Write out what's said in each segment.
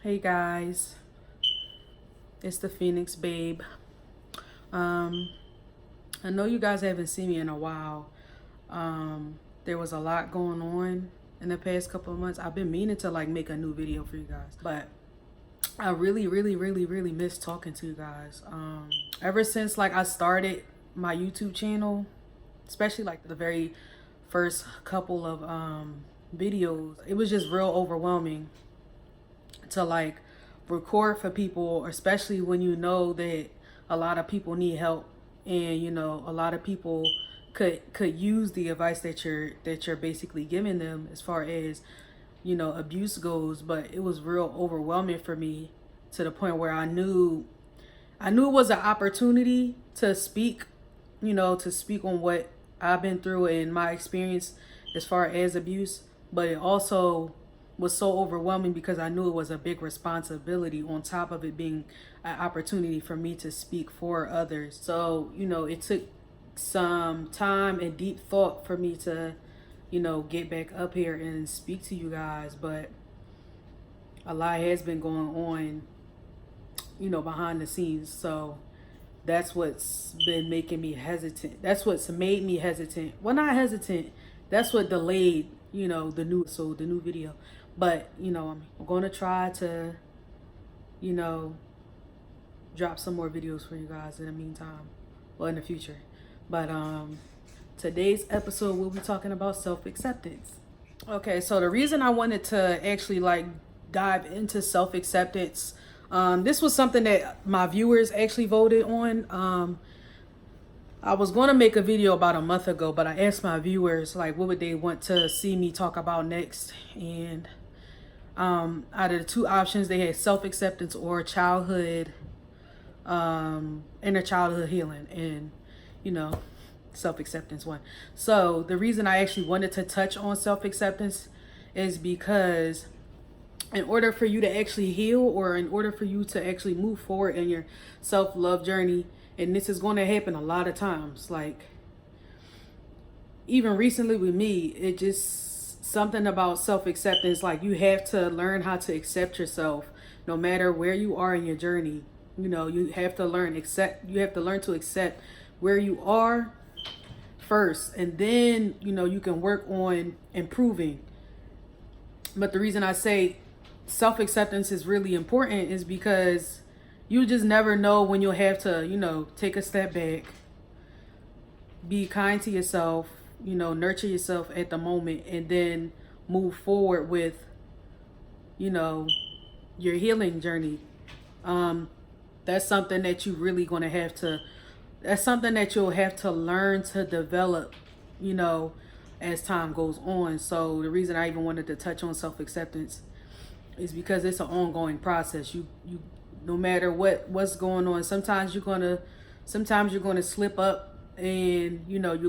Hey guys, it's the Phoenix Babe. Um, I know you guys haven't seen me in a while. There was a lot going on in the past couple of months. I've been meaning to make a new video for you guys, but I really miss talking to you guys. Ever since I started my YouTube channel, especially the very first couple of videos, it was just real overwhelming to record for people, especially when you know that a lot of people need help, and a lot of people could use the advice that you're basically giving them as far as abuse goes. But it was real overwhelming for me to the point where I knew it was an opportunity to speak, to speak on what I've been through and my experience as far as abuse. But it also was so overwhelming because I knew it was a big responsibility on top of it being an opportunity for me to speak for others. So, it took some time and deep thought for me to, get back up here and speak to you guys. But a lot has been going on, behind the scenes. So that's what's been making me hesitant. That's what's made me hesitant. Well, not hesitant. That's what delayed, the new video. But, I'm going to try to, drop some more videos for you guys in the meantime, or in the future. But today's episode, we'll be talking about self-acceptance. Okay, so the reason I wanted to actually dive into self-acceptance, this was something that my viewers actually voted on. I was going to make a video about a month ago, but I asked my viewers what would they want to see me talk about next. And out of the two options, they had self-acceptance or childhood, inner childhood healing, and self-acceptance won. So the reason I actually wanted to touch on self-acceptance is because in order for you to actually heal, or in order for you to actually move forward in your self-love journey, and this is going to happen a lot of times, even recently with me, it just something about self-acceptance. You have to learn how to accept yourself no matter where you are in your journey. You have to learn to accept where you are first, and then you can work on improving. But the reason I say self-acceptance is really important is because you just never know when you'll have to take a step back, be kind to yourself, nurture yourself at the moment, and then move forward with your healing journey. That's something that you really gonna have to that's something that you'll have to learn to develop, as time goes on. So the reason I even wanted to touch on self-acceptance is because it's an ongoing process. You no matter what's going on, sometimes you're gonna slip up, and you're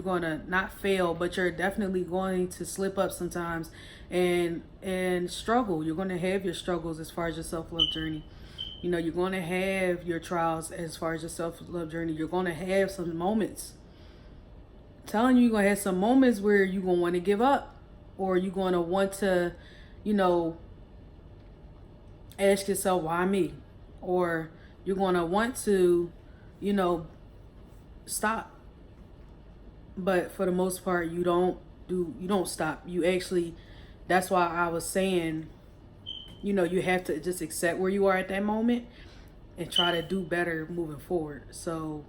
gonna not fail, but you're definitely going to slip up sometimes and struggle. You're gonna have your struggles as far as your self-love journey. You're going to have your trials as far as your self-love journey. You're going to have some moments. I'm telling you, you're going to have some moments where you're going to want to give up, or you're going to want to, ask yourself, why me? Or you're going to want to, stop. But for the most part, you don't stop. You actually, that's why I was saying, you have to just accept where you are at that moment and try to do better moving forward. So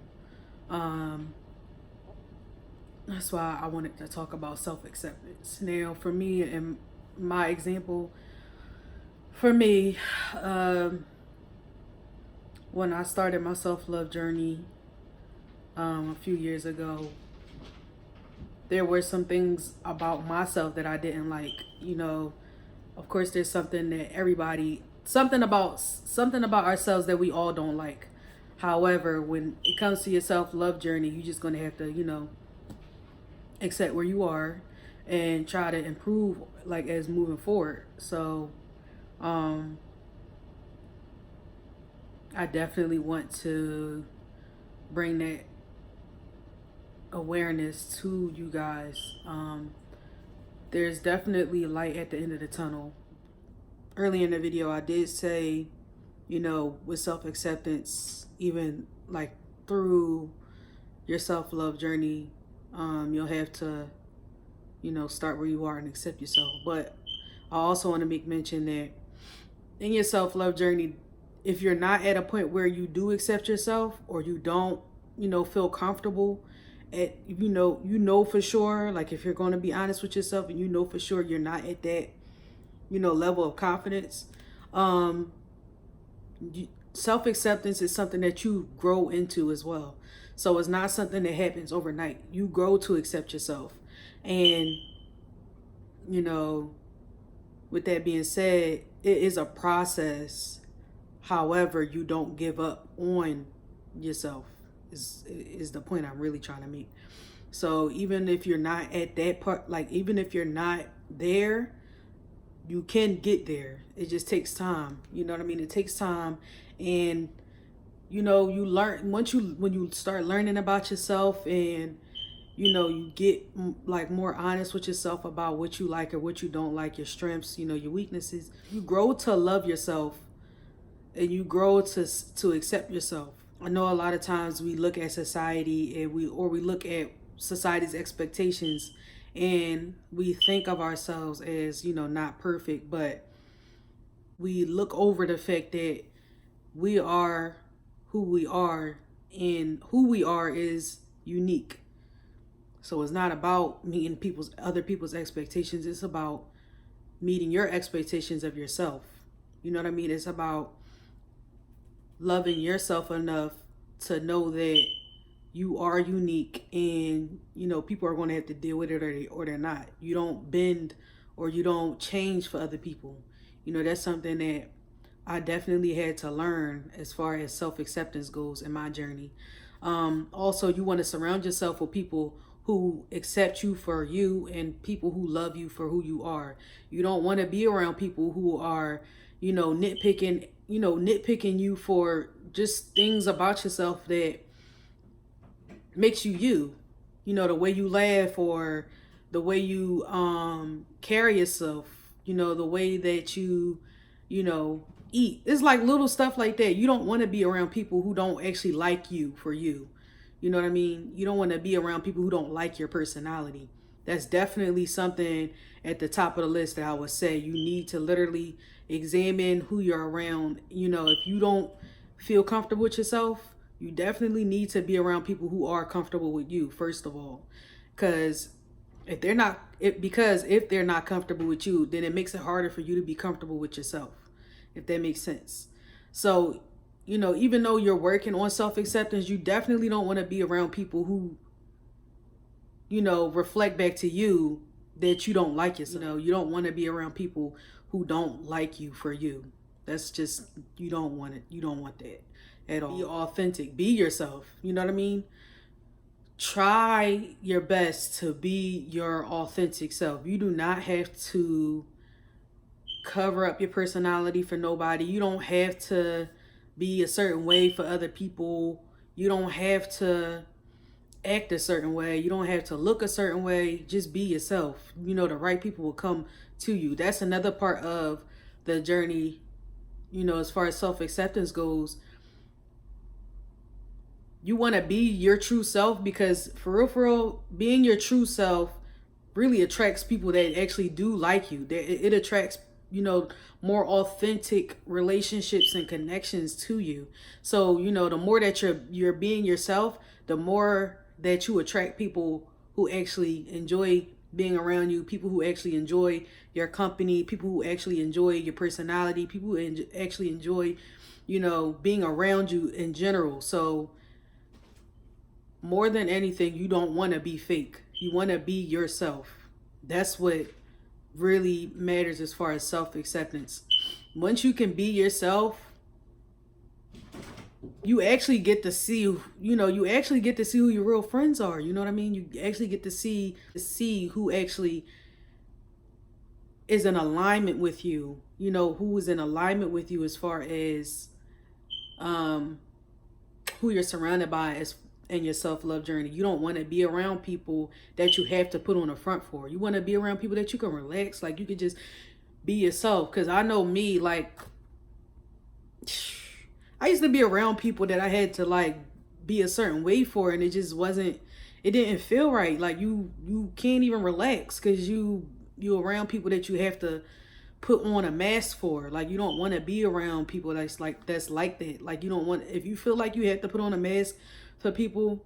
that's why I wanted to talk about self-acceptance. Now, for me and my example, for me, when I started my self-love journey a few years ago, there were some things about myself that I didn't like. Of course, there's something about ourselves that we all don't like. However, when it comes to your self-love journey, you're just going to have to, accept where you are and try to improve as moving forward. So, I definitely want to bring that awareness to you guys. There's definitely light at the end of the tunnel. early in the video, I did say, with self-acceptance, even like through your self-love journey, you'll have to, start where you are and accept yourself. But I also want to make mention that in your self-love journey, if you're not at a point where you do accept yourself, or you don't, feel comfortable at, for sure, like if you're going to be honest with yourself and for sure you're not at that, level of confidence, self-acceptance is something that you grow into as well. So it's not something that happens overnight. You grow to accept yourself. And, with that being said, it is a process. However, you don't give up on yourself is the point I'm really trying to make. So even if you're not at that part, like even if you're not there, you can get there. It just takes time. You know what I mean? It takes time. And you learn when you start learning about yourself, and you get like more honest with yourself about what you like or what you don't like, your strengths, your weaknesses. You grow to love yourself, and you grow to accept yourself. I know a lot of times we look at society and we look at society's expectations, and we think of ourselves as, not perfect, but we look over the fact that we are who we are, and who we are is unique. So it's not about meeting other people's expectations. It's about meeting your expectations of yourself. You know what I mean? It's about loving yourself enough to know that you are unique, and people are going to have to deal with it or they're not. You don't bend or you don't change for other people. That's something that I definitely had to learn as far as self-acceptance goes in my journey. Also, you want to surround yourself with people who accept you for you, and people who love you for who you are. You don't want to be around people who are, nitpicking you for just things about yourself that makes you. The way you laugh, or the way you carry yourself, the way that you eat. It's like little stuff like that. You don't want to be around people who don't actually like you for you. You know what I mean? You don't want to be around people who don't like your personality. That's definitely something at the top of the list that I would say. You need to literally examine who you're around. If you don't feel comfortable with yourself, you definitely need to be around people who are comfortable with you, first of all. Because if they're not comfortable with you, then it makes it harder for you to be comfortable with yourself, if that makes sense. So, even though you're working on self-acceptance, you definitely don't want to be around people who, reflect back to you that you don't like yourself. You don't want to be around people who don't like you for you. That's just, you don't want it. You don't want that at all. Be authentic. Be yourself. You know what I mean? Try your best to be your authentic self. You do not have to cover up your personality for nobody. You don't have to be a certain way for other people. You don't have to act a certain way. You don't have to look a certain way. Just be yourself. The right people will come to you. That's another part of the journey, as far as self-acceptance goes. You want to be your true self, because for real, being your true self really attracts people that actually do like you. It attracts, more authentic relationships and connections to you. So, the more that you're being yourself, the more that you attract people who actually enjoy being around you, people who actually enjoy your company, people who actually enjoy your personality, people who actually enjoy, being around you in general. So more than anything, you don't want to be fake. You want to be yourself. That's what really matters as far as self-acceptance. Once you can be yourself, you actually get to see, who your real friends are. You know what I mean? You actually get to see who actually is in alignment with you, who is in alignment with you as far as who you're surrounded by in your self-love journey. You don't want to be around people that you have to put on a front for. You want to be around people that you can relax. Like you could just be yourself. Because I know me, like, I used to be around people that I had to like be a certain way for, and it just wasn't, it didn't feel right. Like you can't even relax because you around people that you have to put on a mask for. Like, you don't want to be around people that's like that. Like, you don't want, if you feel like you have to put on a mask for people,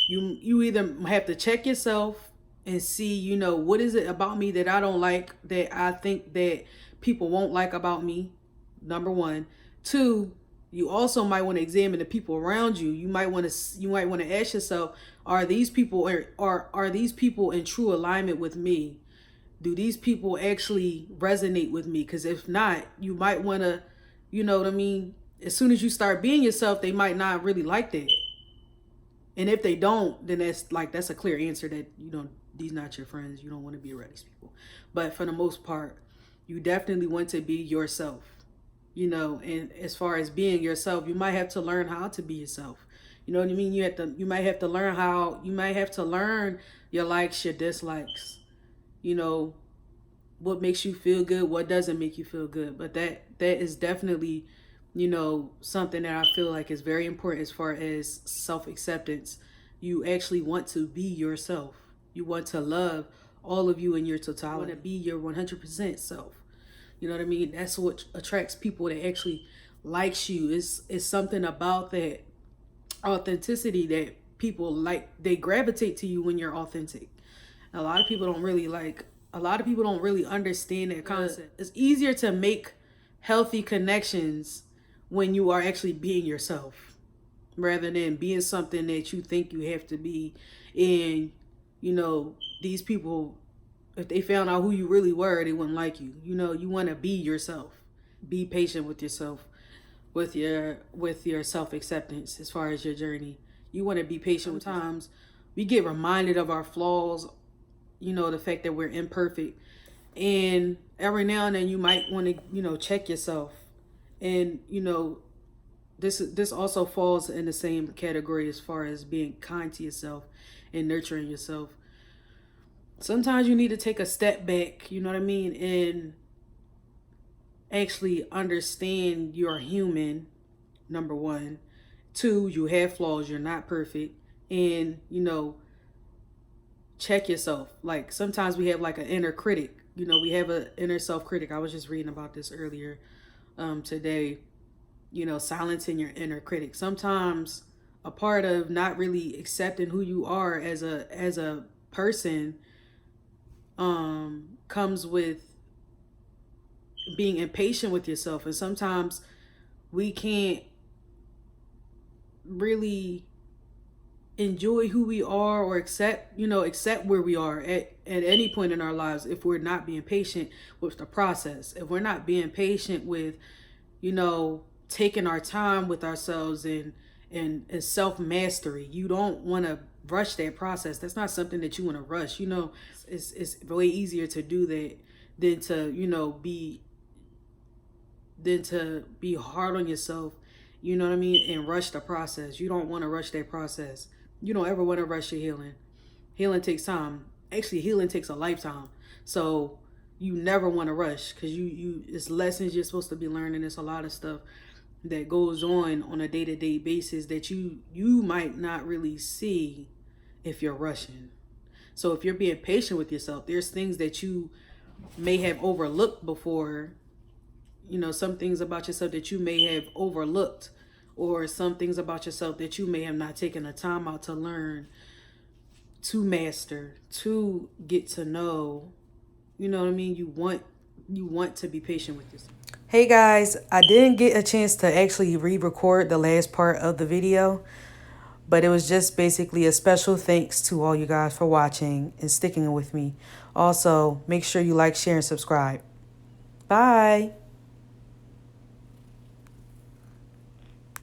you either have to check yourself and see, you know, what is it about me that I don't like, that I think that people won't like about me. Number one. Two, you also might want to examine the people around you. You might want to ask yourself, are these people are these people in true alignment with me? Do these people actually resonate with me? Because if not, you might want to, you know what I mean? As soon as you start being yourself, they might not really like that. And if they don't, then that's a clear answer that, you know, these not your friends. You don't want to be around these people. But for the most part, you definitely want to be yourself. You know, and as far as being yourself, you might have to learn how to be yourself. You know what I mean? You might have to learn your likes, your dislikes. You know, what makes you feel good, what doesn't make you feel good. But that is definitely, you know, something that I feel like is very important as far as self-acceptance. You actually want to be yourself. You want to love all of you in your totality. You want to be your 100% self. You know what I mean? That's what attracts people that actually likes you. It's something about that authenticity that people like. They gravitate to you when you're authentic. A lot of people don't really understand that concept. It's easier to make healthy connections when you are actually being yourself, rather than being something that you think you have to be. And, you know, these people, if they found out who you really were, they wouldn't like you. You know, you want to be yourself. Be patient with yourself, with your self-acceptance as far as your journey. You want to be patient. Sometimes we get reminded of our flaws, you know, the fact that we're imperfect. And every now and then you might want to, you know, check yourself. And, you know, this also falls in the same category as far as being kind to yourself and nurturing yourself. Sometimes you need to take a step back, you know what I mean, and actually understand you're human, number one. Two, you have flaws, you're not perfect. And, you know, check yourself. Like, sometimes we have like an inner critic. You know, we have an inner self-critic. I was just reading about this earlier today. You know, silencing your inner critic. Sometimes a part of not really accepting who you are as a person comes with being impatient with yourself. And sometimes we can't really enjoy who we are or accept where we are at any point in our lives if we're not being patient with the process. If we're not being patient with, you know, taking our time with ourselves and self-mastery. You don't want to rush that process. That's not something that you want to rush. You know, it's way easier to do that than to, you know, be hard on yourself, you know what I mean, and rush the process. You don't want to rush that process. You don't ever want to rush your healing. Healing takes time. Actually, healing takes a lifetime. So you never want to rush, because it's lessons you're supposed to be learning. It's a lot of stuff that goes on a day-to-day basis that you might not really see if you're rushing. So if you're being patient with yourself, there's things that you may have overlooked before. You know, some things about yourself that you may have overlooked, or some things about yourself that you may have not taken the time out to learn, to master, to get to know. You know what I mean? You want to be patient with yourself. Hey guys, I didn't get a chance to actually re-record the last part of the video, but it was just basically a special thanks to all you guys for watching and sticking with me. Also, make sure you like, share, and subscribe. Bye.